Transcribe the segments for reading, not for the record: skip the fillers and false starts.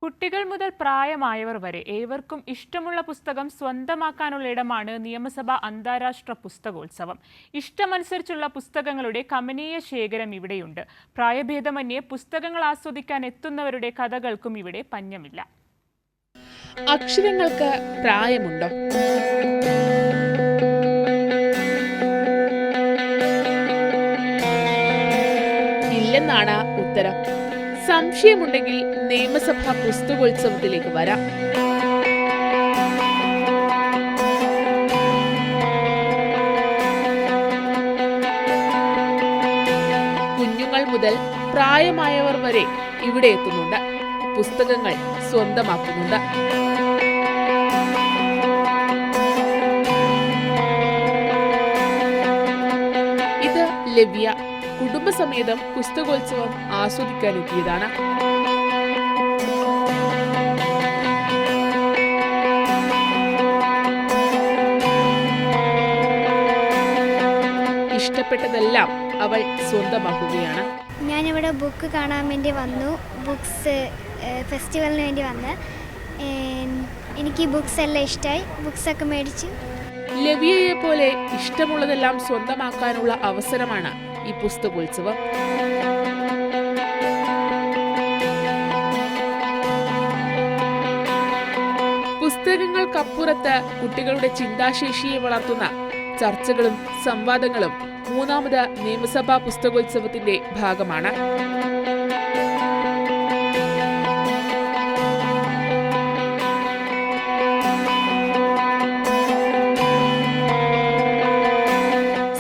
കുട്ടികൾ മുതൽ പ്രായമായവർ വരെ ഏവർക്കും ഇഷ്ടമുള്ള പുസ്തകം സ്വന്തമാക്കാനുള്ള ഇടമാണ് നിയമസഭ അന്താരാഷ്ട്ര പുസ്തകോത്സവം. ഇഷ്ടമനുസരിച്ചുള്ള പുസ്തകങ്ങളുടെ കമനീയ ശേഖരം ഇവിടെയുണ്ട്. പ്രായഭേദമന്യേ പുസ്തകങ്ങൾ ആസ്വദിക്കാൻ എത്തുന്നവരുടെ കഥകൾക്കും ഇവിടെ പഞ്ഞമില്ല. അക്ഷരങ്ങൾക്ക് പ്രായമുണ്ടോ? ഇല്ലെന്നാണ് ഉത്തരം. സംശയമുണ്ടെങ്കിൽ നിയമസഭാ പുസ്തകോത്സവത്തിലേക്ക് വരാം. കുഞ്ഞുങ്ങൾ മുതൽ പ്രായമായവർ വരെ ഇവിടെ എത്തുന്നുണ്ട്. പുസ്തകങ്ങൾ സ്വന്തമാക്കുന്നുണ്ട്. ഇത് ലവ്യ കുടുംബസമേതം പുസ്തകോത്സവം ആസ്വദിക്കാനെത്തിയതാണ്. ഇഷ്ടപ്പെട്ടതെല്ലാം അവൾ സ്വന്തമാക്കുകയാണ്. ഞാനിവിടെ ബുക്ക് കാണാൻ വേണ്ടി വന്നു. ബുക്സ് ഫെസ്റ്റിവലിന് വേണ്ടി വന്ന് എനിക്ക് ബുക്സ് എല്ലാം ഇഷ്ടമായി. ബുക്സൊക്കെ മേടിച്ചു. ലവിയയെ പോലെ ഇഷ്ടമുള്ളതെല്ലാം സ്വന്തമാക്കാനുള്ള അവസരമാണ് ഈ പുസ്തകോത്സവം. പുസ്തകങ്ങൾക്കപ്പുറത്ത് കുട്ടികളുടെ ചിന്താശേഷിയെ വളർത്തുന്ന ചർച്ചകളും സംവാദങ്ങളും മൂന്നാമത് നിയമസഭാ പുസ്തകോത്സവത്തിന്റെ ഭാഗമാണ്.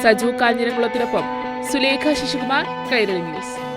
സജു കാഞ്ഞിരംകുളത്തിനൊപ്പം സുലേഖ ശശികുമാർ, കൈരളി ന്യൂസ്.